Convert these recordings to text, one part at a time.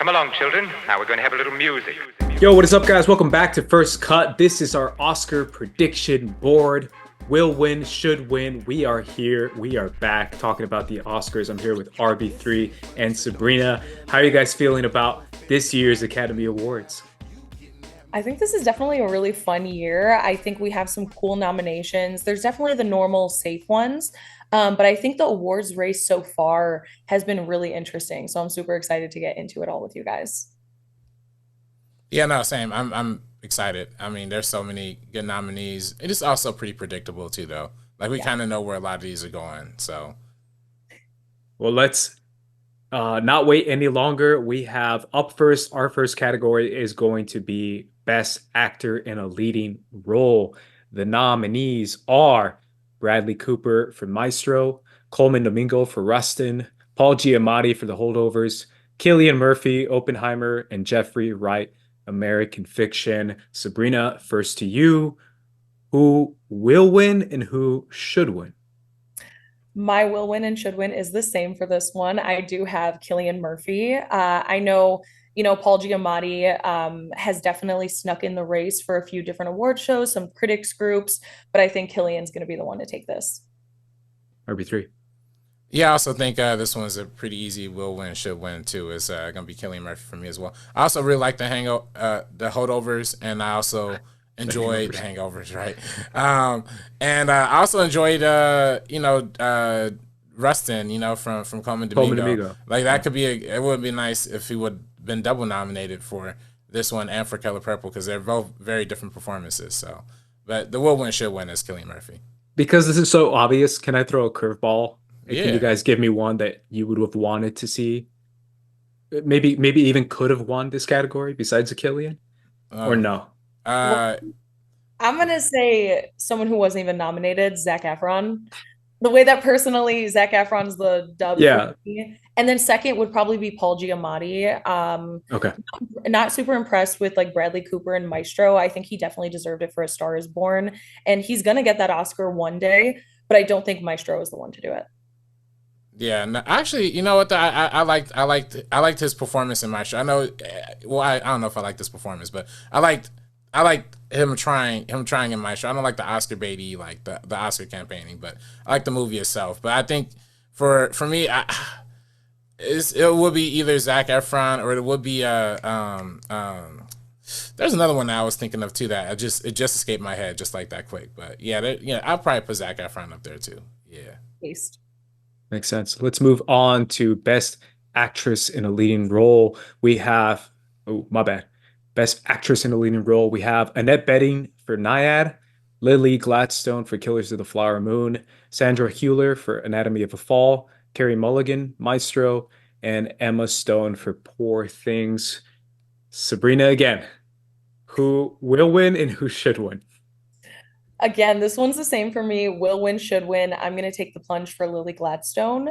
Come along, children. Now we're going to have a little music. Yo, what is up, guys? Welcome back to First Cut. This is our Oscar prediction board. Will win, should win. We are here. We are back talking about the Oscars. I'm here with RB3 and Sabrina. How are you guys feeling about this year's Academy Awards? I think this is definitely a really fun year. I think we have some cool nominations. There's definitely the normal safe ones, but I think the awards race so far has been really interesting. So I'm super excited to get into it all with you guys. Yeah, no, same. I'm excited. I mean, there's so many good nominees. It is also pretty predictable too, though. Like we kind of know where a lot of these are going. So, Well, let's not wait any longer. We have up first. Our first category is going to be Best Actor in a Leading Role. The nominees are Bradley Cooper for Maestro, Coleman Domingo for Rustin, Paul Giamatti for The Holdovers, Cillian Murphy, Oppenheimer, and Jeffrey Wright, American Fiction. Sabrina, first to you. Who will win and who should win? My will win and should win is the same for this one. I do have Cillian Murphy. I know, Paul Giamatti has definitely snuck in the race for a few different award shows, some critics groups, but I think Cillian's going to be the one to take this. RB3. yeah, I also think this one's a pretty easy will win, should win too. It's going to be Cillian Murphy for me as well. I also really like the Holdovers, and I also enjoyed the Hangovers, right? And I also enjoyed, Rustin, from Coleman Domingo. Like that could be it would be nice if he would have been double nominated for this one and for Color Purple because they're both very different performances. So, but the will win, should win is Cillian Murphy. Because this is so obvious, can I throw a curveball? Yeah. Can you guys give me one that you would have wanted to see? Maybe even could have won this category besides a Cillian? Or no? I'm gonna say someone who wasn't even nominated, Zac Efron. The way that personally Zac Efron's the dub Yeah. for me. And then second would probably be Paul Giamatti. Okay. Not super impressed with like Bradley Cooper and Maestro. I think he definitely deserved it for A Star Is Born, and he's gonna get that Oscar one day. But I don't think Maestro is the one to do it. Yeah, no, actually, you know what? I liked his performance in Maestro. I know, well, I don't know if I like this performance, but I liked him trying in Maestro. I don't like the Oscar baity, like the Oscar campaigning, but I like the movie itself. But I think for me, it would be either Zac Efron or it would be there's another one that I was thinking of too that it just escaped my head just like that quick. But yeah, I'll probably put Zac Efron up there too. Yeah. Taste. Makes sense. Let's move on to Best Actress in a Leading Role. We have, oh, my bad. Best Actress in a Leading Role. We have Annette Bening for Nyad, Lily Gladstone for Killers of the Flower Moon, Sandra Hüller for Anatomy of a Fall, Carey Mulligan, Maestro, and Emma Stone for Poor Things. Sabrina again. Who will win and who should win? Again, this one's the same for me. Will win, should win. I'm going to take the plunge for Lily Gladstone.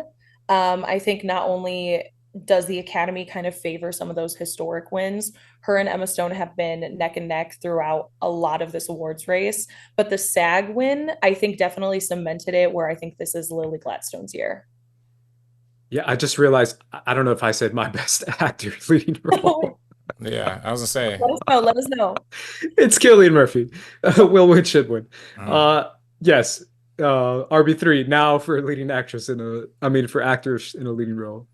I think not only does the Academy kind of favor some of those historic wins, her and Emma Stone have been neck and neck throughout a lot of this awards race. But the SAG win, I think definitely cemented it where I think this is Lily Gladstone's year. Yeah, I just realized I don't know if I said my best actor leading role. Yeah, I was gonna say. Let us know. Let us know. It's Cillian Murphy. Will win, should win. Mhm. Yes. RB3 now for leading actress for actors in a leading role.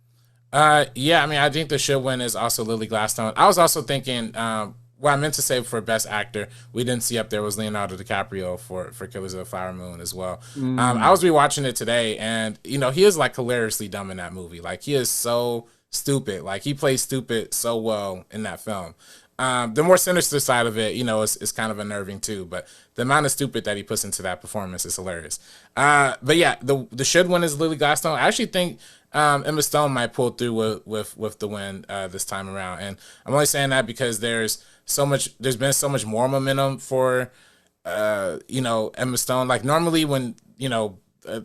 Yeah, I mean, I think the should win is also Lily Gladstone. I was also thinking, what I meant to say for Best Actor, we didn't see up there was Leonardo DiCaprio for Killers of the Flower Moon as well. I was rewatching it today, and he is like hilariously dumb in that movie. Like he is so stupid. Like he plays stupid so well in that film. The more sinister side of it, is kind of unnerving too. But the amount of stupid that he puts into that performance is hilarious. But yeah, the should win is Lily Gladstone. I actually think Emma Stone might pull through with the win this time around, and I'm only saying that because there's been so much more momentum for Emma Stone. Like normally when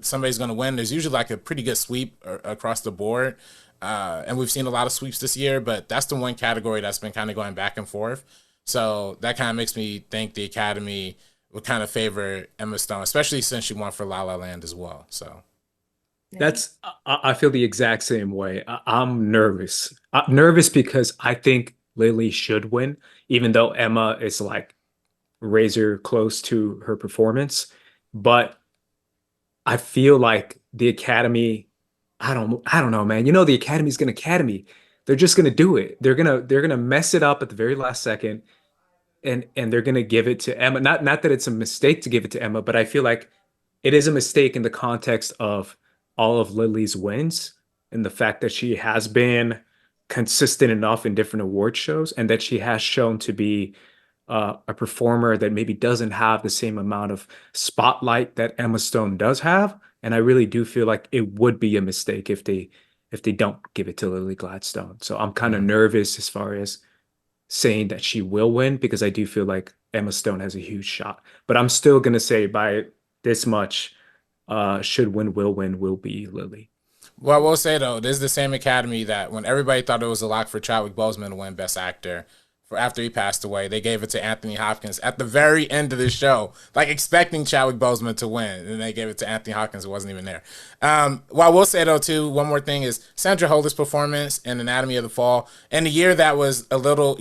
somebody's going to win, there's usually like a pretty good sweep across the board. And we've seen a lot of sweeps this year, but that's the one category that's been kind of going back and forth. So that kind of makes me think the Academy would kind of favor Emma Stone, especially since she won for La La Land as well. So Yeah. That's I feel the exact same way. I'm nervous. I'm nervous because I think Lily should win, even though Emma is like razor close to her performance. But I feel like the Academy, I don't know, man. You know, the Academy's gonna Academy. They're just gonna do it. They're gonna mess it up at the very last second, and they're gonna give it to Emma. Not that it's a mistake to give it to Emma, but I feel like it is a mistake in the context of all of Lily's wins and the fact that she has been consistent enough in different award shows and that she has shown to be a performer that maybe doesn't have the same amount of spotlight that Emma Stone does have. And I really do feel like it would be a mistake if they don't give it to Lily Gladstone. So I'm kind of Mm. nervous as far as saying that she will win because I do feel like Emma Stone has a huge shot. But I'm still gonna say by this much, should win, will be Lily. Well, I will say though, this is the same Academy that when everybody thought it was a lock for Chadwick Boseman to win Best Actor for after he passed away, they gave it to Anthony Hopkins at the very end of the show, like expecting Chadwick Boseman to win, and they gave it to Anthony Hopkins, who wasn't even there. Well, I will say though too, one more thing is Sandra Huller's performance in Anatomy of the Fall, and the year that was a little,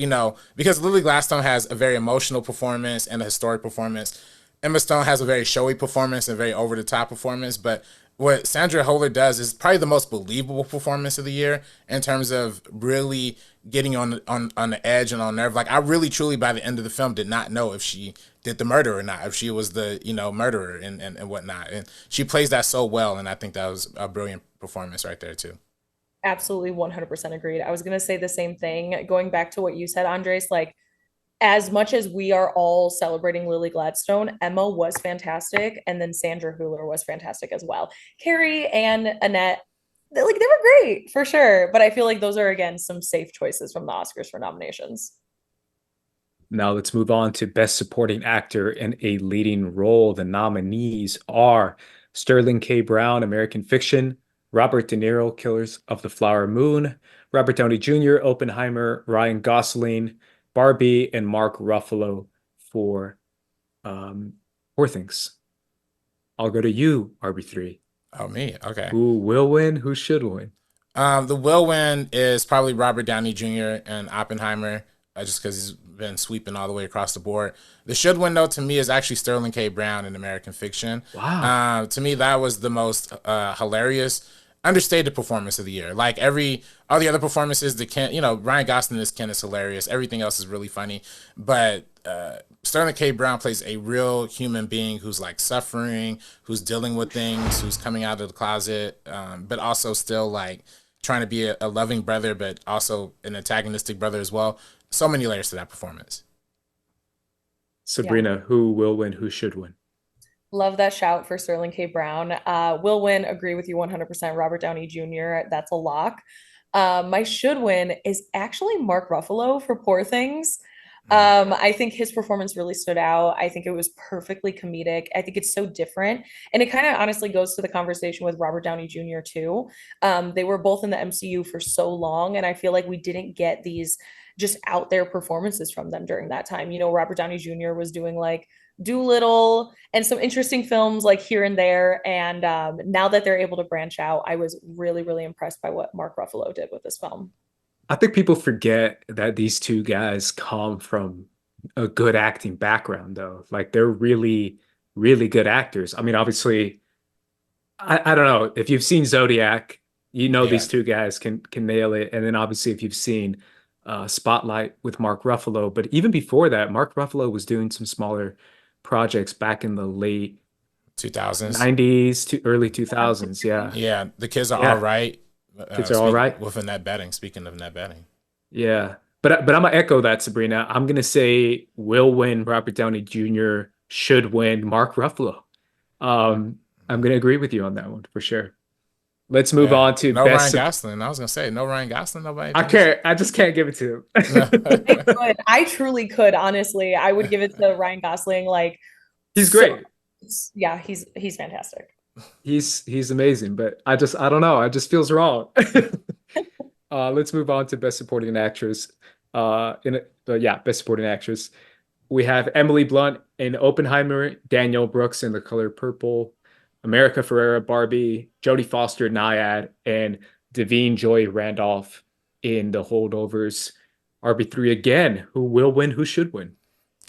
because Lily Gladstone has a very emotional performance and a historic performance. Emma Stone has a very showy performance and a very over the top performance, but what Sandra Holler does is probably the most believable performance of the year in terms of really getting on the edge and on nerve. Like I really truly by the end of the film did not know if she did the murder or not, if she was the murderer and whatnot. And she plays that so well, and I think that was a brilliant performance right there too. Absolutely 100% agreed. I was going to say the same thing. Going back to what you said, Andres, like as much as we are all celebrating Lily Gladstone, Emma was fantastic, and then Sandra Hüller was fantastic as well. Carrie and Annette, they were great for sure, but I feel like those are again some safe choices from the Oscars for nominations. Now let's move on to Best Supporting Actor in a Leading Role. The nominees are Sterling K. Brown, American Fiction, Robert De Niro, Killers of the Flower Moon, Robert Downey Jr., Oppenheimer, Ryan Gosling, Barbie, and Mark Ruffalo for um, Poor Things. I'll go to you, RB3. Oh, me. Okay. Who will win? Who should win? The will win is probably Robert Downey Jr. and Oppenheimer, just because he's been sweeping all the way across the board. The should win, though, to me, is actually Sterling K. Brown in American Fiction. Wow. To me, that was the most hilarious, understated performance of the year. Like all the other performances, Ryan Gosling as Ken is hilarious. Everything else is really funny. But Sterling K. Brown plays a real human being who's like suffering, who's dealing with things, who's coming out of the closet, but also still like trying to be a loving brother, but also an antagonistic brother as well. So many layers to that performance. Yeah. Sabrina, who will win? Who should win? Love that shout for Sterling K. Brown. Will win, agree with you 100%. Robert Downey Jr., that's a lock. My should win is actually Mark Ruffalo for Poor Things. I think his performance really stood out. I think it was perfectly comedic. I think it's so different. And it kind of honestly goes to the conversation with Robert Downey Jr. too. They were both in the MCU for so long, and I feel like we didn't get these just out there performances from them during that time. Robert Downey Jr. was doing like Doolittle and some interesting films like here and there. And now that they're able to branch out, I was really, really impressed by what Mark Ruffalo did with this film. I think people forget that these two guys come from a good acting background, though. Like they're really, really good actors. I mean, obviously, I don't know if you've seen Zodiac, Yeah. these two guys can nail it. And then obviously, if you've seen Spotlight with Mark Ruffalo, but even before that, Mark Ruffalo was doing some smaller projects back in the late 2000s. 90s to early 2000s. Yeah, Yeah. The kids are all yeah, right. kids are all right. With Annette Bening. Speaking of Annette Bening. Yeah. But I'm gonna echo that, Sabrina. I'm gonna say will win Robert Downey Jr., should win Mark Ruffalo. I'm gonna agree with you on that one for sure. Let's move Yeah. on to No Ryan best. Gosling. I was gonna say no Ryan Gosling. Nobody. I can't. I just can't give it to No. him. I could. I truly could, honestly. I would give it to Ryan Gosling. Like, He's so great. yeah, he's fantastic. He's amazing, but I don't know. It just feels wrong. Let's move on to best supporting actress. Best supporting actress. We have Emily Blunt in Oppenheimer, Danielle Brooks in The Color Purple, America Ferrera, Barbie, Jodie Foster, Nyad, and Devine Joy Randolph in The Holdovers. RB3 again. Who will win? Who should win?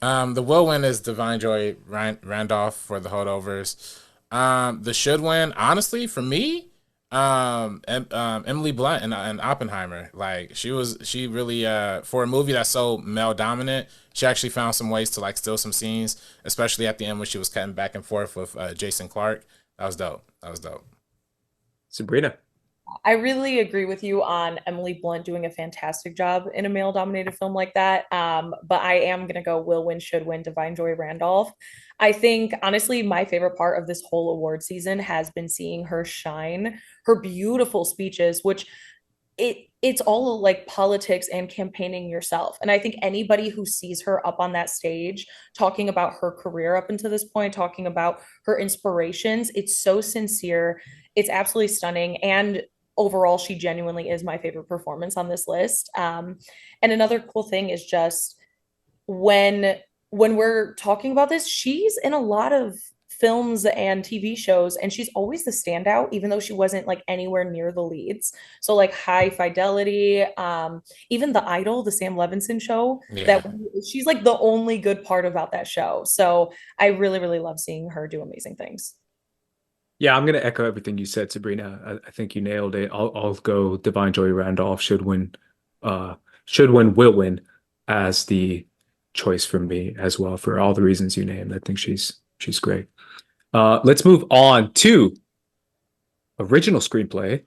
The will win is Divine Joy Randolph for the holdovers. The should win, honestly, for me, Emily Blunt and Oppenheimer. Like she really for a movie that's so male dominant, she actually found some ways to like steal some scenes, especially at the end when she was cutting back and forth with Jason Clarke. That was dope. That was dope. Sabrina. I really agree with you on Emily Blunt doing a fantastic job in a male-dominated film like that. But I am gonna go will win, should win, Divine Joy Randolph. I think honestly, my favorite part of this whole award season has been seeing her shine, her beautiful speeches, which it's all like politics and campaigning yourself. And I think anybody who sees her up on that stage talking about her career up until this point, talking about her inspirations, it's so sincere. It's absolutely stunning. And overall, she genuinely is my favorite performance on this list. And another cool thing is just when we're talking about this, she's in a lot of films and TV shows, and she's always the standout, even though she wasn't like anywhere near the leads. So like High Fidelity, even The Idol, the Sam Levinson show, Yeah. that she's like the only good part about that show. So I really, really love seeing her do amazing things. Yeah, I'm gonna echo everything you said, Sabrina. I think you nailed it. I'll go Divine Joy Randolph should win, will win as the choice for me as well for all the reasons you named. I think she's great. Let's move on to original screenplay,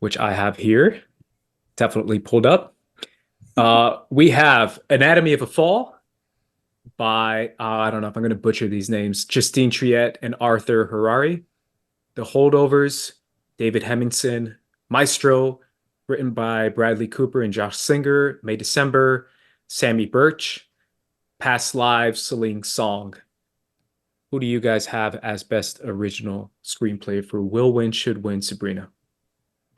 which I have here, definitely pulled up. We have Anatomy of a Fall by I don't know if I'm going to butcher these names, Justine Triet and Arthur Harari. The Holdovers, David Hemmingson. Maestro, written by Bradley Cooper and Josh Singer. May December, Sammy Birch. Past Lives, Celine Song. Who do you guys have as best original screenplay for will win, should win, Sabrina?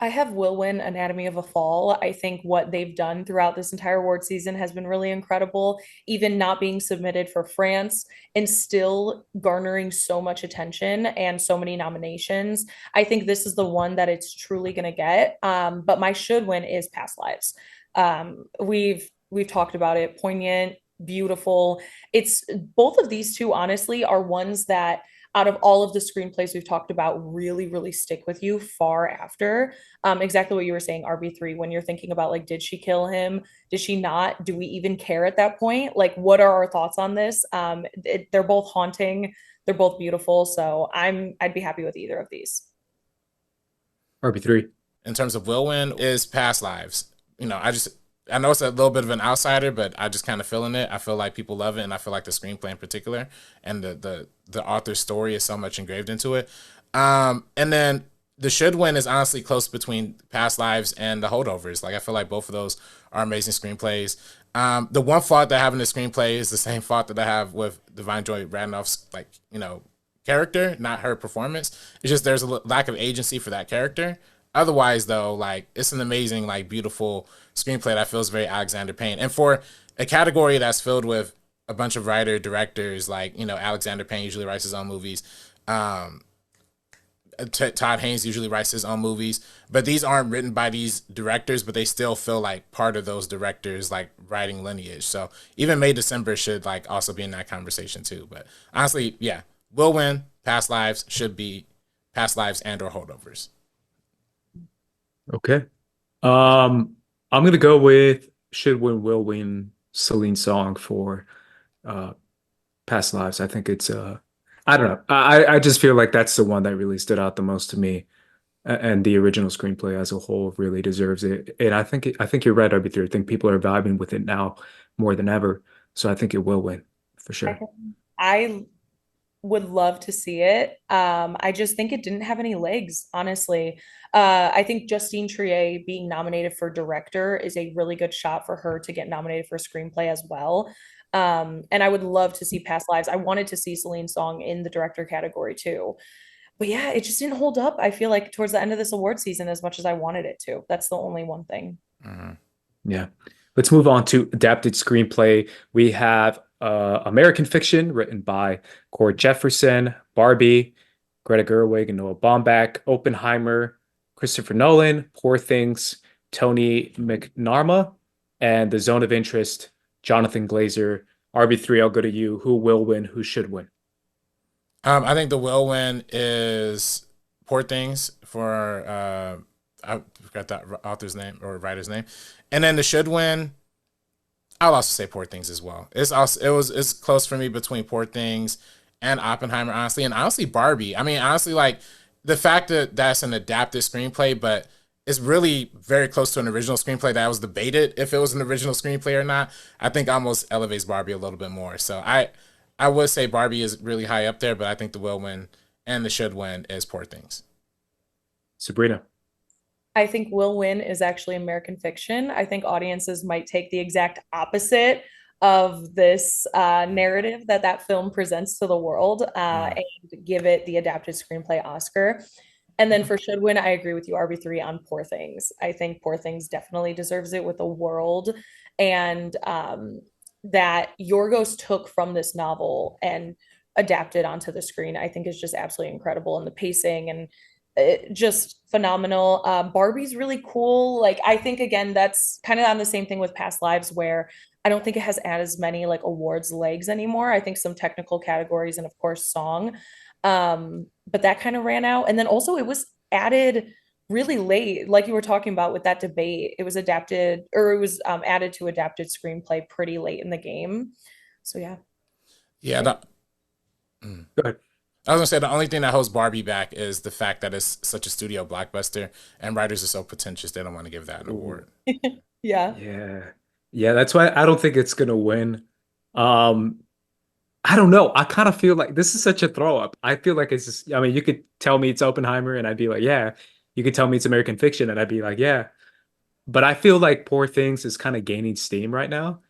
I have will win Anatomy of a Fall. I think what they've done throughout this entire award season has been really incredible, even not being submitted for France and still garnering so much attention and so many nominations. I think this is the one that it's truly going to get. But my should win is Past Lives. We've talked about it, poignant, beautiful. It's both of these two, honestly, are ones that out of all of the screenplays we've talked about really, really stick with you far after. Exactly what you were saying, RB3, when you're thinking about like, did she kill him? Did she not? Do we even care at that point? Like, what are our thoughts on this? They're both haunting. They're both beautiful. So I'd be happy with either of these. RB3. In terms of will win is Past Lives. I know it's a little bit of an outsider, but I just kind of feeling it. I feel like people love it, and I feel like the screenplay in particular and the author's story is so much engraved into it. And then the should win is honestly close between Past Lives and The Holdovers. Like I feel like both of those are amazing screenplays. The one fault that I have in the screenplay is the same fault that I have with Divine Joy Randolph's character, not her performance. It's just there's a lack of agency for that character. Otherwise, though, like it's an amazing, like beautiful screenplay that feels very Alexander Payne. And for a category that's filled with a bunch of directors, like Alexander Payne usually writes his own movies. Todd Haynes usually writes his own movies, but these aren't written by these directors, but they still feel like part of those directors like writing lineage. So even May December should like also be in that conversation too. But honestly, yeah, will win. Past Lives should be Past Lives and or Holdovers. Okay. I'm gonna go with should win, will win, Celine Song for Past Lives. I think it's I don't know. I just feel like that's the one that really stood out the most to me, and the original screenplay as a whole really deserves it. And I think you're right, RB3. I think people are vibing with it now more than ever. So I think it will win for sure. I would love to see it. I just think it didn't have any legs, honestly. I think Justine Triet being nominated for director is a really good shot for her to get nominated for screenplay as well. And I would love to see Past Lives. I wanted to see Celine Song in the director category too. But yeah, it just didn't hold up. I feel like towards the end of this award season as much as I wanted it to. That's the only one thing. Mm-hmm. Yeah. Let's move on to adapted screenplay. We have American Fiction, written by Cord Jefferson, Barbie, Greta Gerwig and Noah Baumbach, Oppenheimer, Christopher Nolan, Poor Things, Tony McNarma, and The Zone of Interest, Jonathan Glazer. RB3, I'll go to you. Who will win? Who should win? I think the will win is Poor Things for I forgot that author's name or writer's name, and then the should win. I'll also say Poor Things as well. It's close for me between Poor Things and Oppenheimer, honestly, and honestly Barbie. I mean, honestly, like the fact that that's an adapted screenplay, but it's really very close to an original screenplay that was debated if it was an original screenplay or not. I think almost elevates Barbie a little bit more. So I would say Barbie is really high up there, but I think the will win and the should win is Poor Things. Sabrina. I think will win is actually American Fiction. I think audiences might take the exact opposite of this narrative that that film presents to the world and give it the adapted screenplay Oscar. And then for should win, I agree with you, RB3 on Poor Things. I think Poor Things definitely deserves it with the world and that Yorgos took from this novel and adapted onto the screen. I think is just absolutely incredible, and the pacing and just phenomenal. Barbie's really cool. Like I think again, that's kind of on the same thing with Past Lives, where I don't think it has as many like awards legs anymore. I think some technical categories and of course song. But that kind of ran out. And then also it was added really late, like you were talking about with that debate. It was adapted or it was added to adapted screenplay pretty late in the game. So yeah. Yeah, Go ahead. I was gonna say the only thing that holds Barbie back is the fact that it's such a studio blockbuster and writers are so pretentious they don't want to give that an award. Yeah. Yeah. Yeah, that's why I don't think it's gonna win. Um, I don't know. I kind of feel like this is such a throw up. I feel like it's just, I mean, you could tell me it's Oppenheimer and I'd be like, yeah. You could tell me it's American Fiction and I'd be like, yeah. But I feel like Poor Things is kind of gaining steam right now.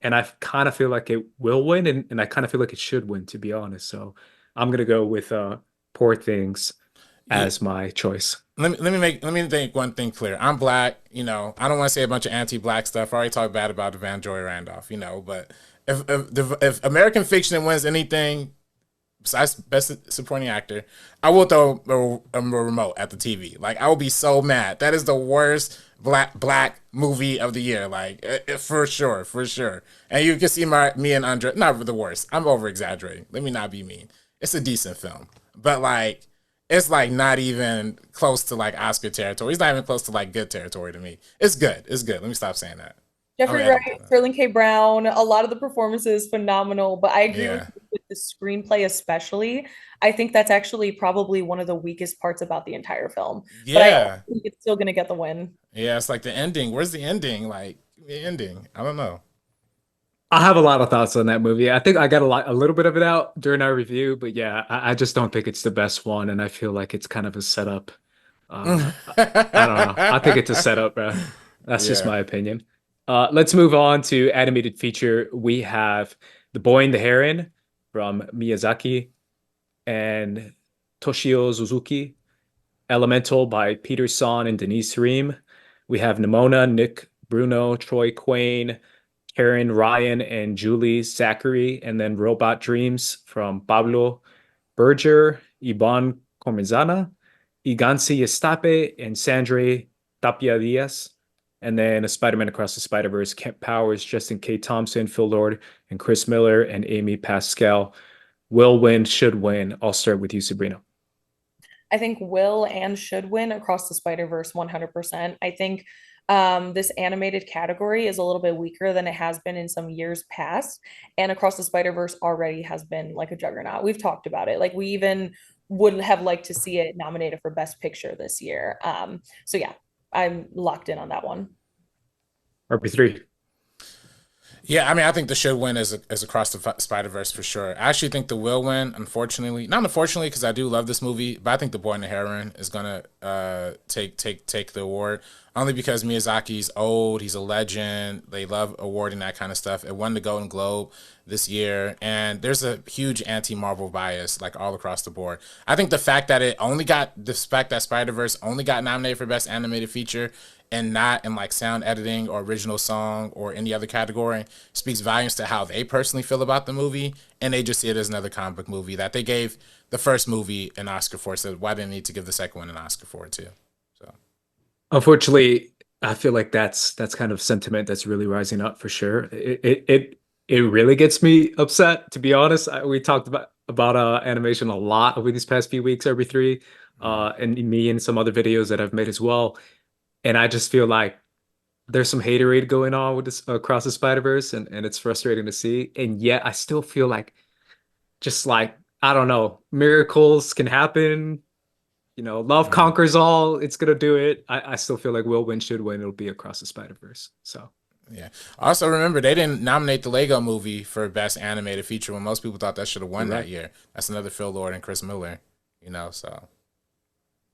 And I kind of feel like it will win and I kind of feel like it should win, to be honest. So I'm gonna go with Poor Things Yeah. as my choice. Let me make one thing clear. I'm black, you know. I don't want to say a bunch of anti-black stuff. I already talked bad about Van Joy Randolph, you know. But if American Fiction wins anything besides Best Supporting Actor, I will throw a remote at the TV. Like I will be so mad. That is the worst black movie of the year. Like for sure, for sure. And you can see me and Andre. Not the worst. I'm over exaggerating. Let me not be mean. It's a decent film, but like. It's like not even close to like Oscar territory. It's not even close to like good territory to me. It's good. It's good. Let me stop saying that. Jeffrey Wright, Sterling K. Brown, a lot of the performances phenomenal, but I agree with the screenplay especially. I think that's actually probably one of the weakest parts about the entire film. But I think it's still gonna get the win. Yeah, it's like the ending. Where's the ending? Like the ending. I don't know. I have a lot of thoughts on that movie. I think I got a little bit of it out during our review, but yeah, I just don't think it's the best one, and I feel like it's kind of a setup. I don't know. I think it's a setup, bro. That's just my opinion. Let's move on to animated feature. We have The Boy and the Heron from Miyazaki and Toshio Suzuki. Elemental by Peter Son and Denise Ream. We have Nimona, Nick Bruno, Troy Quayne, Karen Ryan, and Julie Zachary. And then Robot Dreams from Pablo Berger, Iban Comenzana, Igansi Estape, and Sandre Tapia Diaz. And then a Spider-Man Across the Spider-Verse, Kent Powers, Justin K. Thompson, Phil Lord, and Chris Miller, and Amy Pascal. Will win, should win. I'll start with you, Sabrina. I think will and should win Across the Spider-Verse 100%. I think this animated category is a little bit weaker than it has been in some years past. And Across the Spider-Verse already has been like a juggernaut. We've talked about it. Like we even would have liked to see it nominated for Best Picture this year. So yeah, I'm locked in on that one. RB3. Yeah, I mean, I think the should win is Across the Spider-Verse for sure. I actually think the will win, unfortunately. Not unfortunately, because I do love this movie, but I think The Boy and the Heron is gonna take the award. Only because Miyazaki's old, he's a legend. They love awarding that kind of stuff. It won the Golden Globe this year, and there's a huge anti-Marvel bias like all across the board. I think the fact that Spider-Verse only got nominated for Best Animated Feature and not in like sound editing or original song or any other category speaks volumes to how they personally feel about the movie, and they just see it as another comic book movie that they gave the first movie an Oscar for, so why didn't they need to give the second one an Oscar for it too? So Unfortunately, I feel like that's kind of sentiment that's really rising up for sure. It really gets me upset, to be honest. We talked about animation a lot over these past few weeks, every three, and me and some other videos that I've made as well. And I just feel like there's some haterade going on with this across the Spider-Verse, and it's frustrating to see. And yet I still feel like just like I don't know, miracles can happen. Love conquers all. It's gonna do it. I still feel like will win, should win. It'll be Across the Spider-Verse. So yeah. Also, remember they didn't nominate the Lego Movie for Best Animated Feature when most people thought that should have won that year. That's another Phil Lord and Chris Miller. So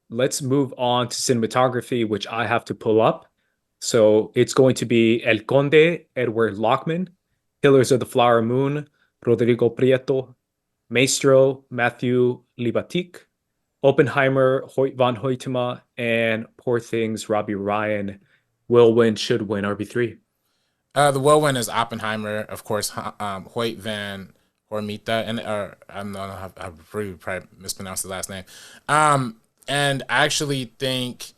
let's move on to cinematography, which I have to pull up. So it's going to be El Conde, Edward Lockman, Killers of the Flower Moon, Rodrigo Prieto, Maestro, Matthew Libatique, Oppenheimer, Hoyt van Hoytema, and Poor Things, Robbie Ryan. Will win, should win, RB3. The will win is Oppenheimer, of course. Hoyt van Hormita, and I don't know, I probably mispronounced the last name. And I actually think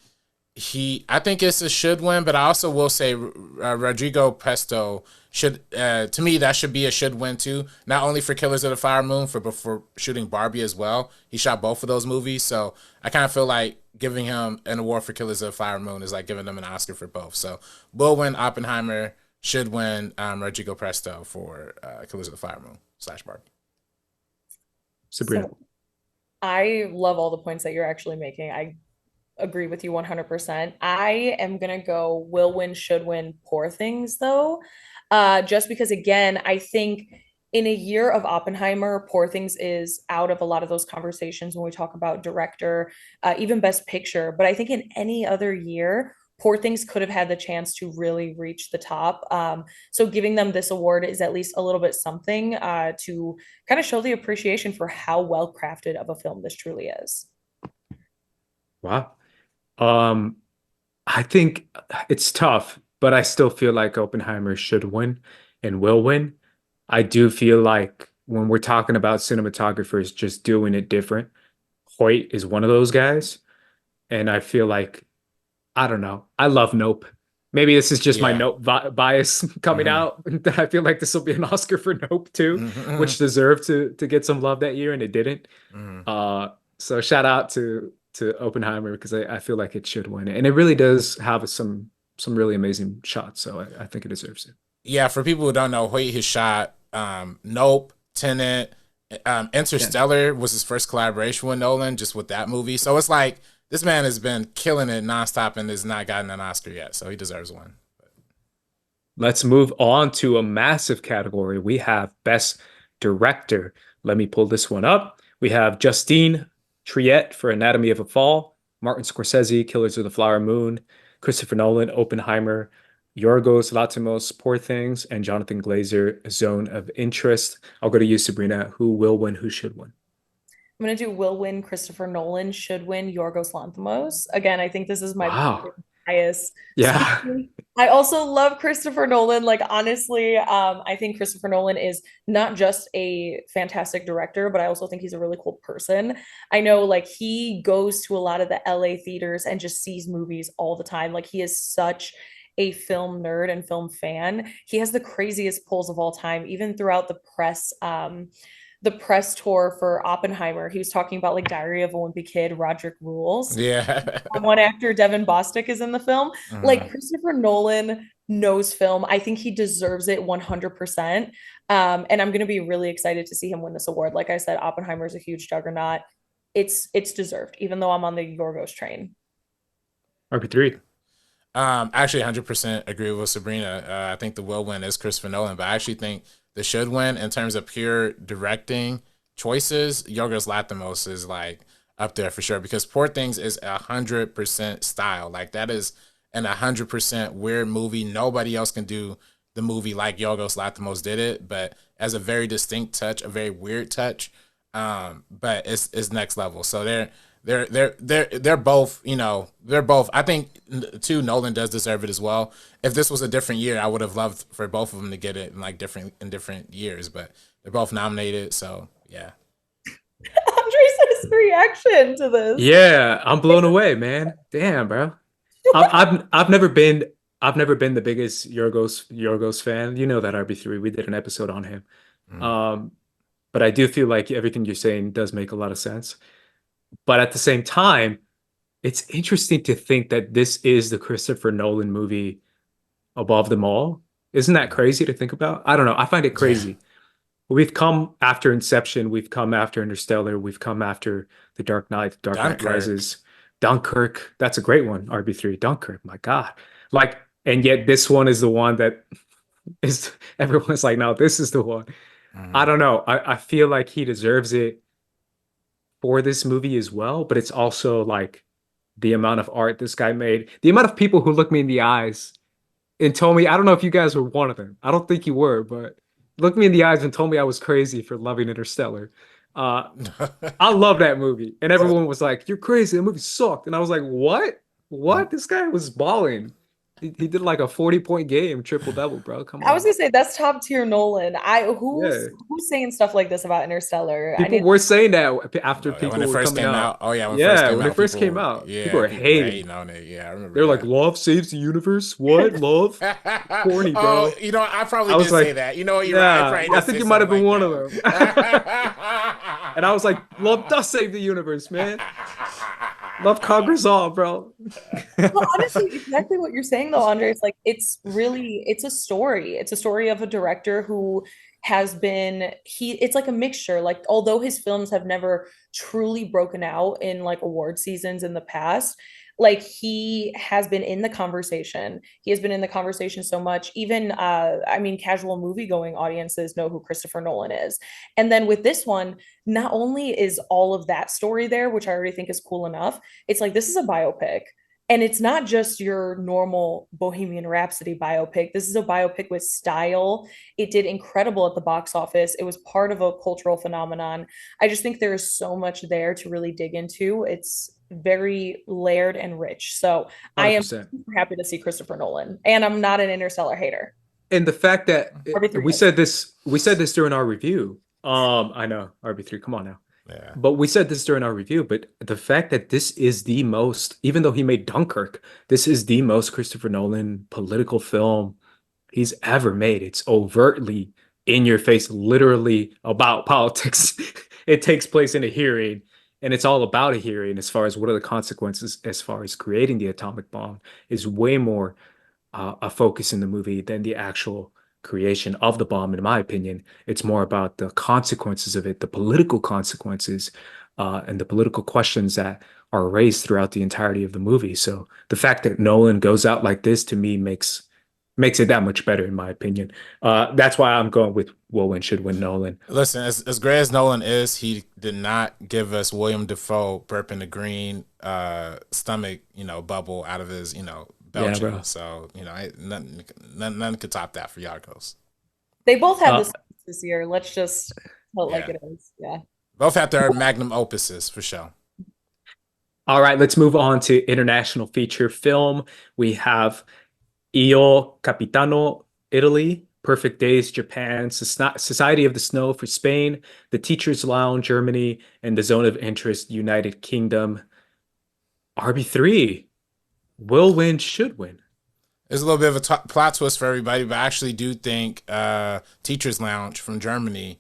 I think it's a should win, but I also will say Rodrigo Pesto should, to me, that should be a should win too. Not only for Killers of the Flower Moon, but for shooting Barbie as well. He shot both of those movies, so I kind of feel like giving him an award for Killers of the Flower Moon is like giving him an Oscar for both. So will win Oppenheimer, should win Rodrigo Presto for Killers of the Flower Moon / Barbie. Sabrina. So I love all the points that you're actually making. I agree with you 100%. I am gonna go will win, should win, Poor Things though. Just because again, I think in a year of Oppenheimer, Poor Things is out of a lot of those conversations when we talk about director, even Best Picture. But I think in any other year, Poor Things could have had the chance to really reach the top. So giving them this award is at least a little bit something to kind of show the appreciation for how well crafted of a film this truly is. Wow. I think it's tough, but I still feel like Oppenheimer should win and will win. I do feel like when we're talking about cinematographers just doing it different, Hoyt is one of those guys. And I feel like, I don't know. I love Nope. Maybe this is just my Nope bias coming out. I feel like this will be an Oscar for Nope too, which deserved to get some love that year, and it didn't. So shout out to Oppenheimer because I feel like it should win it, and it really does have some really amazing shots. So I think it deserves it. Yeah, for people who don't know, Hoyt has shot Nope, Tenet, Interstellar was his first collaboration with Nolan, just with that movie. So it's like this man has been killing it nonstop and has not gotten an Oscar yet, so he deserves one. Let's move on to a massive category. We have Best Director. Let me pull this one up. We have Justine Triet for Anatomy of a Fall, Martin Scorsese, Killers of the Flower Moon, Christopher Nolan, Oppenheimer, Yorgos Lanthimos, Poor Things, and Jonathan Glazer, Zone of Interest. I'll go to you, Sabrina. Who will win? Who should win? I'm gonna do will win, Christopher Nolan, should win, Yorgos Lanthimos. Again, I think this is my bias. Yeah. I also love Christopher Nolan. Like honestly, I think Christopher Nolan is not just a fantastic director, but I also think he's a really cool person. I know like he goes to a lot of the LA theaters and just sees movies all the time. Like he is such a film nerd and film fan. He has the craziest pulls of all time, even throughout the press tour for Oppenheimer. He was talking about like Diary of a Wimpy Kid, Roderick Rules. Yeah. One actor, Devin Bostick, is in the film. Like Christopher Nolan knows film. I think he deserves it 100%. And I'm going to be really excited to see him win this award. Like I said, Oppenheimer is a huge juggernaut. It's deserved, even though I'm on the Yorgos train. RP3. Actually 100% agree with Sabrina. I think the will win is Christopher Nolan, but I actually think the should win in terms of pure directing choices, Yorgos Lanthimos is like up there for sure, because Poor Things is 100% style. Like that is an 100% weird movie. Nobody else can do the movie like Yorgos Lanthimos did it, but as a very distinct touch, a very weird touch. But it's next level. So they're both, they're both. I think too, Nolan does deserve it as well. If this was a different year, I would have loved for both of them to get it in like different years, but they're both nominated, so yeah. Andres' reaction to this. Yeah, I'm blown away, man. Damn, bro. I've never been the biggest Yorgos fan. You know that RB3. We did an episode on him. Um, but I do feel like everything you're saying does make a lot of sense. But at the same time, it's interesting to think that this is the Christopher Nolan movie above them all. Isn't that crazy to think about? I don't know. I find it crazy. We've come after Inception, we've come after Interstellar, we've come after The Dark Knight, The Dark Knight Dunkirk. Rises, Dunkirk. That's a great one, RB3, Dunkirk. My God. Like, and yet this one is the one that is everyone's like, no, this is the one. I don't know. I feel like he deserves it for this movie as well, but it's also like the amount of art this guy made, the amount of people who look me in the eyes and told me, I don't know if you guys were one of them. I don't think you were, but looked me in the eyes and told me I was crazy for loving Interstellar. I love that movie. And everyone was like, you're crazy. The movie sucked. And I was like, what? What? This guy was balling. He did like a 40-point game, triple double, bro. Come on. I was gonna say that's top tier Nolan. Who's Yeah. who's saying stuff like this about Interstellar? People were saying that after people when it were first coming came out. out. Oh yeah, When it first came out, yeah, people were hating. on it. Yeah, I remember. They're like, love saves the universe. What? Love? Corny, bro. Oh, I probably I was did like, say that. You know what? You're right. I think you might have been one of them. And I was like, love does save the universe, man. Love conquers all, bro. Well, honestly, exactly what you're saying though, Andre. It's like it's a story. It's a story of a director who has been it's like a mixture. Like although his films have never truly broken out in like award seasons in the past, like he has been in the conversation. He has been in the conversation so much. Even I mean, casual movie going audiences know who Christopher Nolan is. And then with this one, not only is all of that story there, which I already think is cool enough, it's like this is a biopic. And it's not just your normal Bohemian Rhapsody biopic. This is a biopic with style. It did incredible at the box office. It was part of a cultural phenomenon. I just think there is so much there to really dig into. It's very layered and rich. So I am 100%. super happy to see Christopher Nolan. And I'm not an Interstellar hater. And the fact that RB3 we said this during our review. I know, RB3, come on now. Yeah. But we said this during our review, but the fact that this is the most, even though he made Dunkirk, this is the most Christopher Nolan political film he's ever made. It's overtly in your face, literally about politics. It takes place in a hearing, and it's all about a hearing as far as what are the consequences as far as creating the atomic bomb is way more a focus in the movie than the actual creation of the bomb, in my opinion. It's more about the consequences of it, the political consequences, and the political questions that are raised throughout the entirety of the movie. So the fact that Nolan goes out like this to me makes it that much better, in my opinion. That's why I'm going with will win, should win Nolan. Listen, as great as Nolan is, he did not give us William Dafoe burping the green stomach, bubble out of his, belching. Yeah, so, nothing could top that for Yargos. They both had this year. Let's just tell it like it is. Yeah. Both have their magnum opuses for sure. All right, let's move on to international feature film. We have Io Capitano, Italy, Perfect Days, Japan, Society of the Snow for Spain, The Teacher's Lounge, Germany, and The Zone of Interest, United Kingdom. RB3, will win, should win. There's a little bit of a plot twist for everybody, but I actually do think Teacher's Lounge from Germany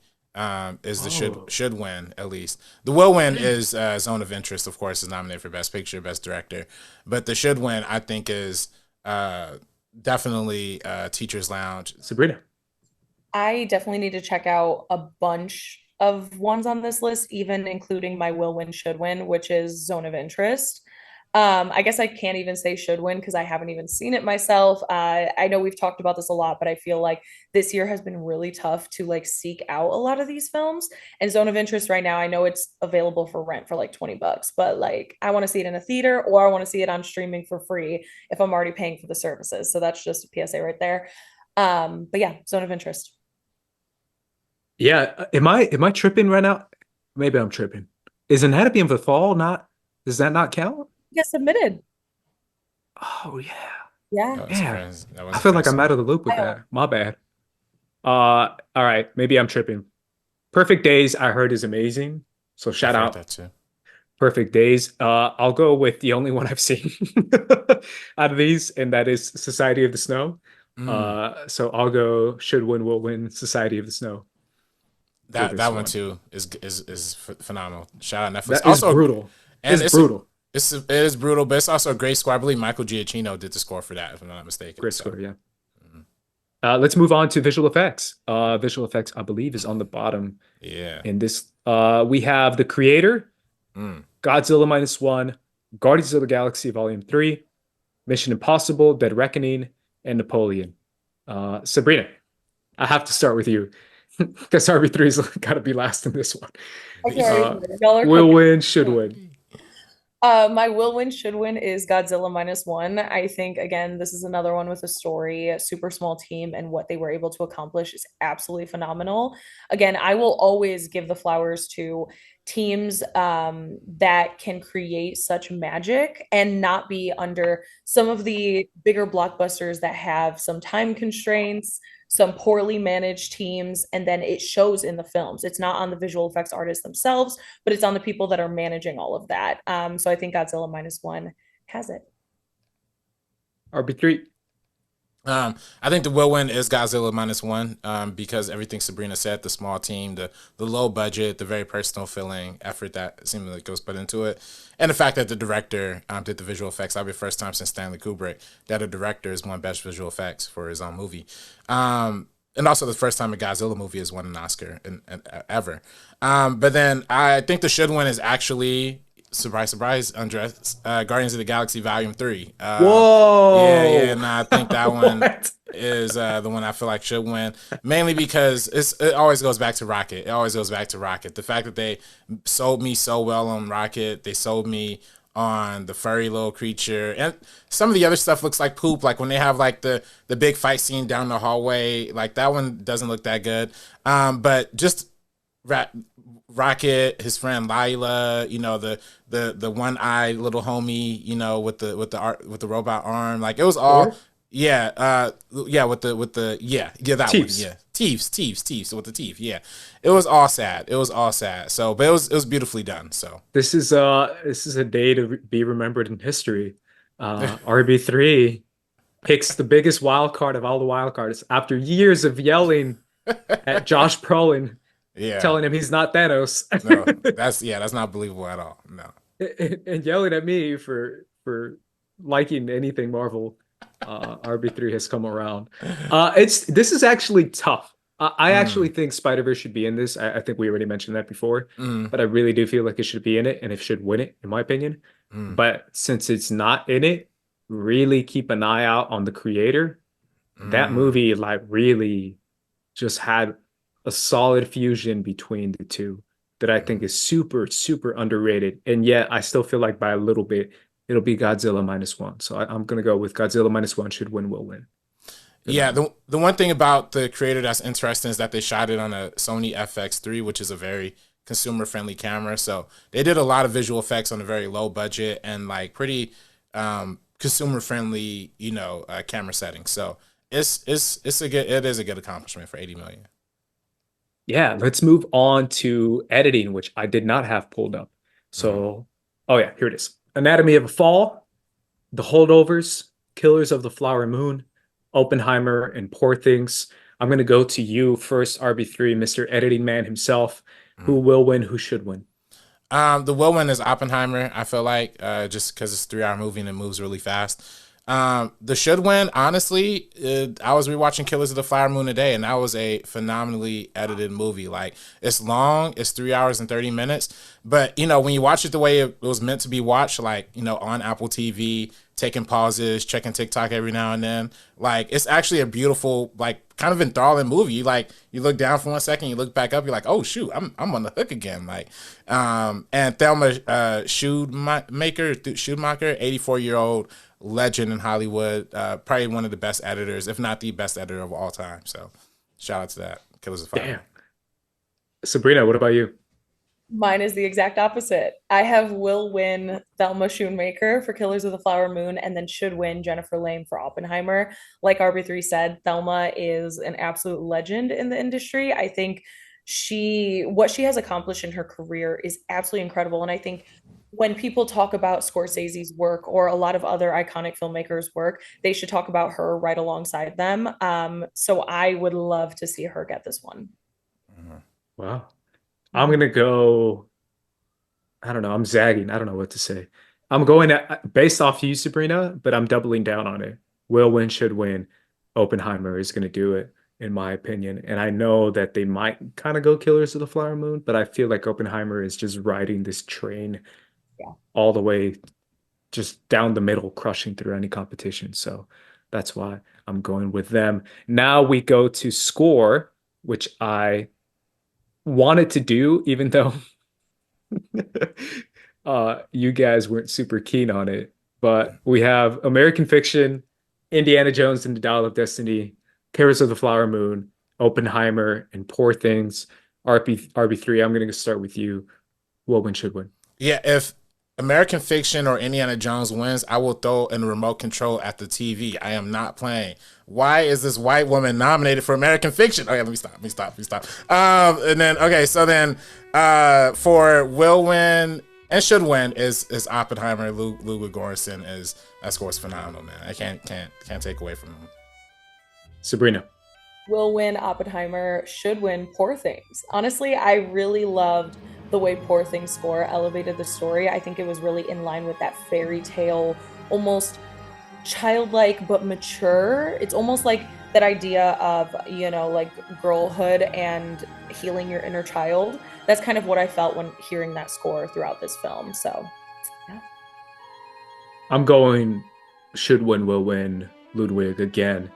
is the should win, at least. The will win is Zone of Interest, of course, is nominated for Best Picture, Best Director. But the should win, I think, is definitely Teacher's Lounge. Sabrina. I definitely need to check out a bunch of ones on this list, even including my will win, should win, which is Zone of Interest. I guess I can't even say should win because I haven't even seen it myself. I know we've talked about this a lot, but I feel like this year has been really tough to like seek out a lot of these films. And Zone of Interest right now, I know it's available for rent for like $20, but like I want to see it in a theater or I want to see it on streaming for free if I'm already paying for the services. So that's just a PSA right there. But yeah, Zone of Interest. Yeah, am I tripping right now? Maybe I'm tripping. Is Anatomy of the Fall not Does that not count? Get submitted. Oh yeah. Yeah. Yeah. That I was a feel fair like I'm out song. of the loop with Wild. that. My bad. All right. Maybe I'm tripping. Perfect Days, I heard is amazing. So I've shout heard out that too. Perfect Days. I'll go with the only one I've seen out of these, and that is Society of the Snow. Mm, So I'll go Should Win, Will Win, Society of the Snow for that this one one. too is phenomenal. Shout out Netflix. That is Also, brutal. and It's brutal. it is brutal, but it's also a great score. I believe Michael Giacchino did the score for that, if I'm not mistaken. Great So score, yeah. Let's move on to visual effects. Visual effects, I believe, is on the bottom. yeah. In this, we have The Creator, Mm. Godzilla Minus One, Guardians of the Galaxy Volume 3, Mission Impossible, Dead Reckoning, and Napoleon. Sabrina, I have to start with you because RB3's got to be last in this one. I can already Uh, hear it. Y'all are will cooking. win, should win. My will win, should win is Godzilla minus one. I think, again, this is another one with a story, a super small team, and what they were able to accomplish is absolutely phenomenal. Again, I will always give the flowers to teams that can create such magic and not be under some of the bigger blockbusters that have some time constraints, some poorly managed teams, and then it shows in the films. It's not on the visual effects artists themselves, but it's on the people that are managing all of that. So I think Godzilla minus one has it. RB3. I think the will win is Godzilla minus one, because everything Sabrina said, the small team, the low budget, the very personal feeling, effort that seemingly goes put into it, and the fact that the director did the visual effects. That'll be the first time since Stanley Kubrick that a director has won best visual effects for his own movie. And also the first time a Godzilla movie has won an Oscar ever. But then I think the should win is actually, surprise, surprise, Andres, Guardians of the Galaxy Volume 3. Yeah, Whoa. and I think that one What? is the one I feel like should win, mainly because it always goes back to Rocket. It always goes back to Rocket. The fact that they sold me so well on Rocket, they sold me on the furry little creature, and some of the other stuff looks like poop. Like when they have like the big fight scene down the hallway, like that one doesn't look that good. But just Rocket, his friend Lila, the one eye little homie, with the robot arm, like it was all, Or yeah, yeah, that one, Chiefs. yeah, Teeves, with the teeth, yeah, it was all sad, so, but it was beautifully done, so. This is a day to be remembered in history. RB3 picks the biggest wild card of all the wild cards after years of yelling at Josh Brolin, Yeah, telling him he's not Thanos, no, that's not believable at all, no. and yelling at me for liking anything Marvel. RB3 has come around. It's This is actually tough. I actually Mm, think Spider-Verse should be in this. I think we already mentioned that before, mm, but I really do feel like it should be in it and it should win it, in my opinion. mm, But since it's not in it, really keep an eye out on the creator. That mm. movie like really just had a solid fusion between the two that I think is super, super underrated. And yet I still feel like by a little bit, it'll be Godzilla minus one. So I'm gonna go with Godzilla minus one should win, will win for Yeah, that one. the one thing about the creator that's interesting is that they shot it on a Sony FX3, which is a very consumer friendly camera. So they did a lot of visual effects on a very low budget and like pretty consumer friendly, camera settings. So it is a good accomplishment for 80 million. Yeah, let's move on to editing, which I did not have pulled up. Mm. So, oh yeah, here it is. Anatomy of a Fall, The Holdovers, Killers of the Flower Moon, Oppenheimer, and Poor Things. I'm going to go to you first, RB3, Mr. Editing Man himself. Who Mm. will win? Who should win? The will win is Oppenheimer. I feel like just because it's a 3 hour movie and it moves really fast. The should win, honestly, I was rewatching Killers of the Flower Moon today, and that was a phenomenally edited movie. Like it's long, it's 3 hours and 30 minutes, but when you watch it the way it was meant to be watched, like on Apple TV, taking pauses, checking TikTok every now and then, like it's actually a beautiful, like kind of enthralling movie. You look down for 1 second, you look back up, you're like, oh shoot, I'm on the hook again. And Thelma Schumacher, 84-year-old legend in Hollywood, probably one of the best editors, if not the best editor of all time. So shout out to that. Killers of Fire. Damn. Sabrina, what about you? Mine is the exact opposite. I have will win Thelma Schoonmaker for Killers of the Flower Moon and then should win Jennifer Lame for Oppenheimer. Like RB3 said, Thelma is an absolute legend in the industry. I think what she has accomplished in her career is absolutely incredible. And I think when people talk about Scorsese's work or a lot of other iconic filmmakers' work, they should talk about her right alongside them. So I would love to see her get this one. Wow. I'm gonna go. I don't know. I'm zagging. I don't know what to say. I'm going based off you, Sabrina, but I'm doubling down on it. Will win, should win. Oppenheimer is going to do it, in my opinion. And I know that they might kind of go Killers of the Flower Moon, but I feel like Oppenheimer is just riding this train Yeah. all the way, just down the middle, crushing through any competition. So that's why I'm going with them. Now we go to score, which I wanted to do, even though you guys weren't super keen on it, but we have American Fiction, Indiana Jones and the Dial of Destiny, Killers of the Flower Moon, Oppenheimer, and Poor Things. RB3, I'm going to start with you. Will win, should win. Yeah, if American Fiction or Indiana Jones wins, I will throw in remote control at the TV. I am not playing. Why is this white woman nominated for American Fiction? Okay, let me stop. And then for will win and should win is Oppenheimer. Ludwig Göransson is that score's phenomenal, man. I can't take away from him. Sabrina. Will win Oppenheimer, should win Poor Things. Honestly, I really loved the way Poor Things score elevated the story. I think it was really in line with that fairy tale, almost childlike but mature. It's almost like that idea of, like girlhood and healing your inner child. That's kind of what I felt when hearing that score throughout this film. So, yeah. I'm going should win, will win, Ludwig again.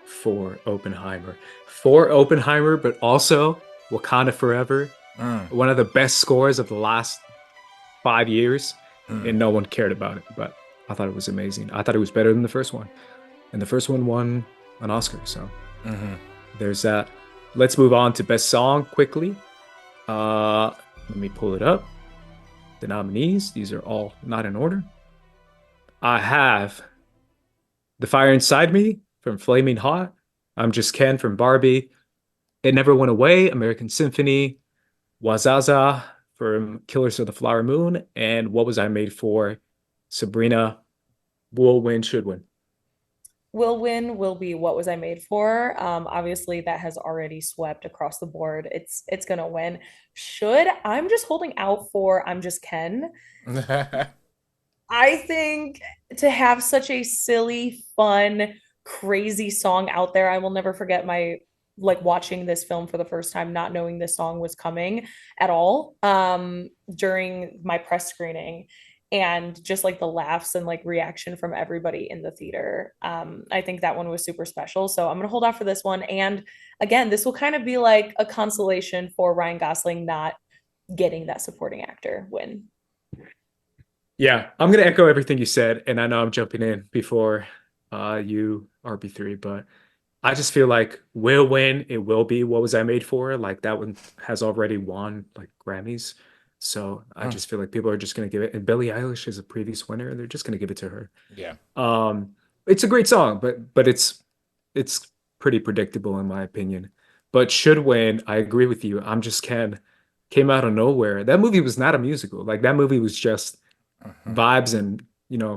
For Oppenheimer. For Oppenheimer, but also Wakanda Forever. One of the best scores of the last 5 years, and no one cared about it. But I thought it was amazing. I thought it was better than the first one. And the first one won an Oscar. So there's that. Let's move on to Best Song quickly. Let me pull it up. The nominees. These are all not in order. I have The Fire Inside Me from Flaming Hot. I'm Just Ken from Barbie. It Never Went Away, American Symphony. Wazaza from Killers of the Flower Moon. And What Was I Made For? Sabrina. Will win, should win. Will win will be What Was I Made For? Obviously, that has already swept across the board. It's gonna win. I'm just holding out for I'm Just Ken. I think to have such a silly, fun, crazy song out there, I will never forget my like watching this film for the first time, not knowing this song was coming at all during my press screening. And just like the laughs and like reaction from everybody in the theater. I think that one was super special. So I'm gonna hold out for this one. And again, this will kind of be like a consolation for Ryan Gosling not getting that supporting actor win. Yeah, I'm going to echo everything you said. And I know I'm jumping in before you, RB3, but I just feel like will win. It will be What Was I Made For? Like that one has already won like Grammys. So I just feel like people are just going to give it. And Billie Eilish is a previous winner. They're just going to give it to her. Yeah. It's a great song, but it's pretty predictable in my opinion. But should win. I agree with you. I'm Just Ken came out of nowhere. That movie was not a musical. Like that movie was just vibes and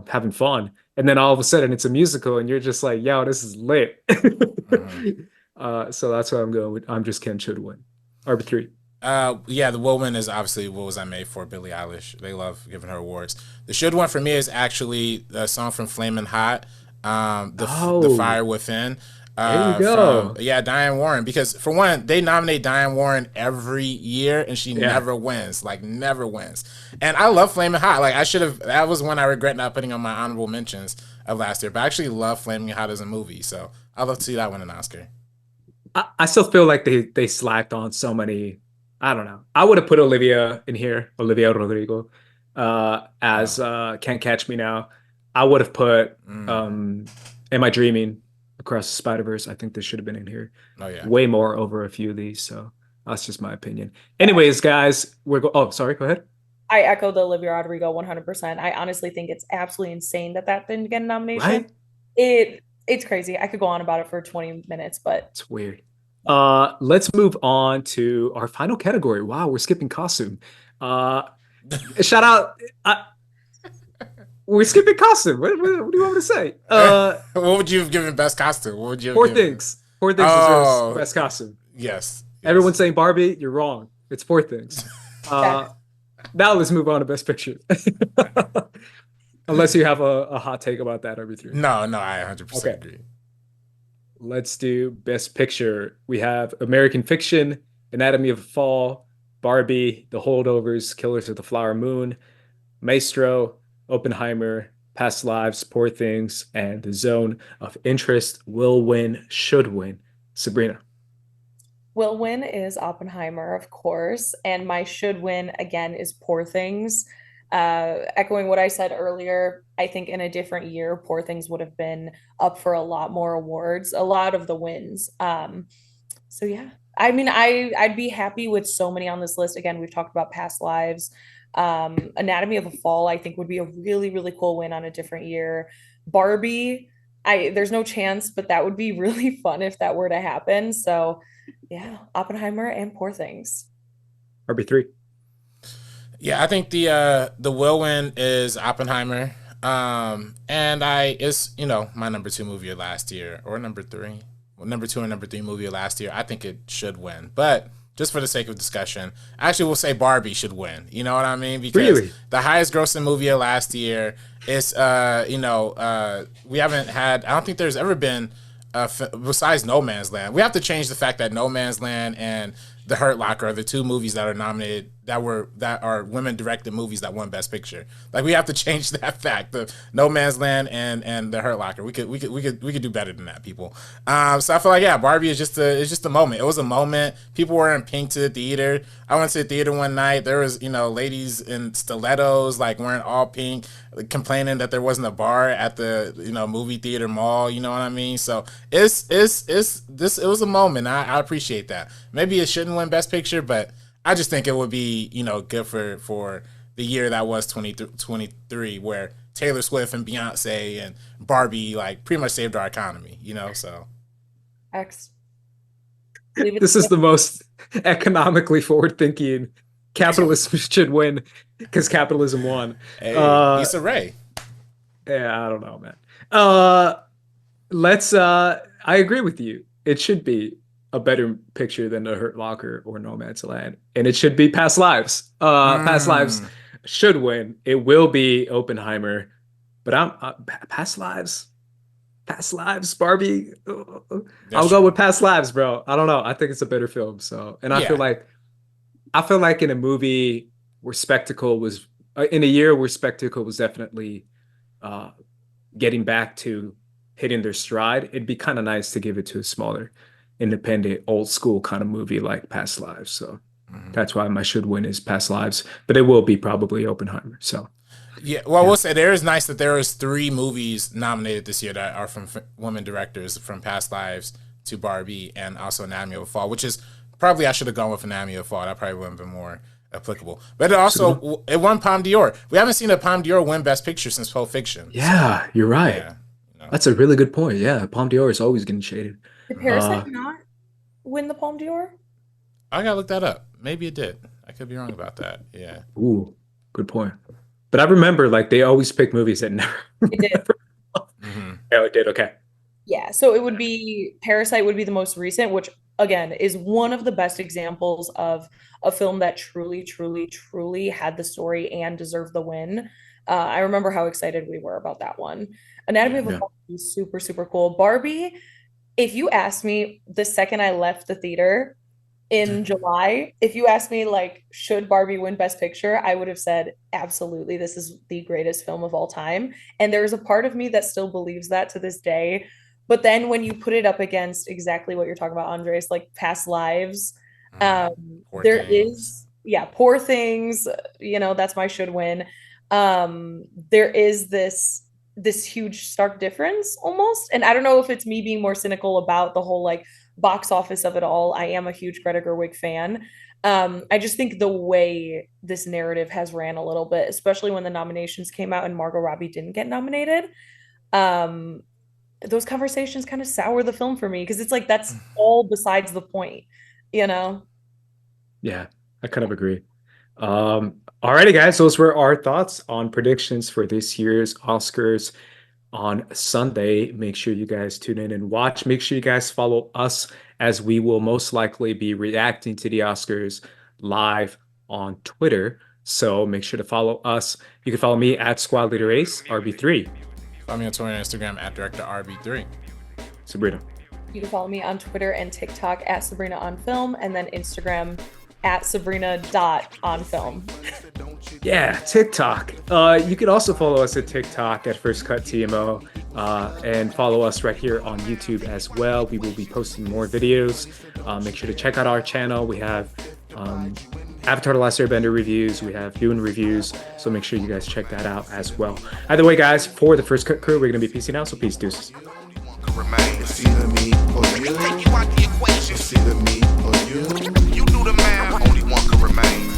having fun. And then all of a sudden it's a musical and you're just like, yo, this is lit. So that's why I'm going with I'm Just Ken should win. RB3. Yeah, the will win is obviously What Was I Made For, Billie Eilish. They love giving her awards. The should win for me is actually the song from Flamin' Hot, the Fire Within. There you go. Diane Warren. Because for one, they nominate Diane Warren every year, and she never wins. Like never wins. And I love Flamin' Hot. Like I should have. That was one I regret not putting on my honorable mentions of last year. But I actually love Flaming Hot as a movie. So I'd love to see that win an Oscar. I still feel like they slacked on so many. I don't know. I would have put Olivia in here, Olivia Rodrigo, as Can't Catch Me Now. I would have put Am I Dreaming? Across the Spider-Verse. I think this should have been in here. Oh yeah. Way more over a few of these. So That's just my opinion. Anyways, guys, oh, sorry, go ahead. I echo the Olivia Rodrigo 100%. I honestly think it's absolutely insane that that didn't get a nomination. Right? It's crazy. I could go on about it for 20 minutes, but It's weird. Let's move on to our final category. Wow, we're skipping costume. Uh, shout out. We're skipping costume. What do you want me to say? What would you have given best costume? What would you have Poor given? Things. Poor Things deserves best costume. Yes. Everyone's saying Barbie. You're wrong. It's Poor Things. Now let's move on to Best Picture. Unless you have a hot take about that, RB3. No, I 100% agree. Let's do Best Picture. We have American Fiction, Anatomy of a Fall, Barbie, The Holdovers, Killers of the Flower Moon, Maestro, Oppenheimer, Past Lives, Poor Things, and The Zone of Interest. Will win, should win. Sabrina. will win is Oppenheimer, of course, and my should win again is Poor Things. Echoing what I said earlier, I think in a different year, Poor Things would have been up for a lot more awards, a lot of the wins. So yeah, I mean, I'd be happy with so many on this list. Again, we've talked about Past Lives. Anatomy of a Fall, I think would be a really, really cool win on a different year. Barbie, there's no chance, but that would be really fun if that were to happen. So yeah, Oppenheimer and Poor Things. RB3. Yeah, I think the will win is Oppenheimer. And it's my number 2 movie of last year, or number 3. Well, number 2 and number 3 movie of last year. I think it should win. But just for the sake of discussion, actually we'll say Barbie should win. You know what I mean? Because the highest grossing movie of last year is we haven't had, I don't think there's ever been besides No Man's Land. We have to change the fact that No Man's Land and The Hurt Locker are the 2 movies that are nominated that are women directed movies that won Best Picture. Like, we have to change that fact. The No Man's Land and The Hurt Locker. We could do better than that, people. So I feel like Barbie is just a moment. It was a moment. People were in pink to the theater. I went to the theater one night. There was ladies in stilettos, like wearing all pink, complaining that there wasn't a bar at the movie theater mall. You know what I mean? So it was a moment. I appreciate that. Maybe it shouldn't win Best Picture, but I just think it would be, good for the year that was 2023, where Taylor Swift and Beyonce and Barbie pretty much saved our economy, so. X. This is the most economically forward-thinking. Capitalism should win because capitalism won. Hey, Issa Rae. Yeah, I don't know, man. I agree with you. It should be a better picture than The Hurt Locker or No Man's Land, and it should be Past Lives. Past Lives should win. It will be Oppenheimer, but Past Lives, Barbie. I'll go with Past Lives, bro. I don't know. I think it's a better film. So, and I feel like in a movie where spectacle was in a year where spectacle was definitely getting back to hitting their stride, it'd be kind of nice to give it to a smaller, independent, old school kind of movie like Past Lives. So that's why my should win is Past Lives, but it will be probably Oppenheimer. So yeah, well, I will say there is nice that there is 3 movies nominated this year that are from women directors, from Past Lives to Barbie and also Anatomy of a Fall, which is probably I should have gone with Anatomy of a Fall. That probably would have been more applicable. But it won Palme d'Or. We haven't seen a Palme d'Or win Best Picture since Pulp Fiction. Yeah, you're right. Yeah, that's a really good point. Yeah, Palme d'Or is always getting shaded. Did Parasite not win the Palme d'Or? I gotta look that up. Maybe it did. I could be wrong about that. Yeah. Ooh, good point. But I remember they always pick movies that never. It did. Oh, it did. Okay. Yeah, so it would be Parasite would be the most recent, which again is one of the best examples of a film that truly, truly, truly had the story and deserved the win. I remember how excited we were about that one. Anatomy of a Fall is super, super cool. Barbie, if you asked me the second I left the theater in July, if you asked me should Barbie win Best Picture, I would have said absolutely, this is the greatest film of all time. And there's a part of me that still believes that to this day. But then when you put it up against exactly what you're talking about, Andres, like Past Lives, Poor Things, that's my should win. There is this huge stark difference almost, and I don't know if it's me being more cynical about the whole box office of it all, I am a huge Greta Gerwig fan. I just think the way this narrative has ran a little bit, especially when the nominations came out and Margot Robbie didn't get nominated, um, those conversations kind of sour the film for me because it's like that's all besides the point, you know? Yeah, I kind of agree. Alrighty, guys, those were our thoughts on predictions for this year's Oscars on Sunday. Make sure you guys tune in and watch. Make sure you guys follow us as we will most likely be reacting to the Oscars live on Twitter. So make sure to follow us. You can follow me at Squad Leader Ace, RB3. Follow me on Twitter and Instagram at Director RB3. Sabrina. You can follow me on Twitter and TikTok at Sabrina on Film, and then Instagram at Sabrina.onfilm. Yeah, TikTok. You can also follow us at TikTok at First Cut TMO, and follow us right here on YouTube as well. We will be posting more videos. Make sure to check out our channel. We have Avatar: The Last Airbender reviews. We have Dune reviews. So make sure you guys check that out as well. Either way, guys, for the First Cut crew, we're going to be peacing out. So peace, deuces. It's either me or you. It's either me or you. You do the math, only one can remain.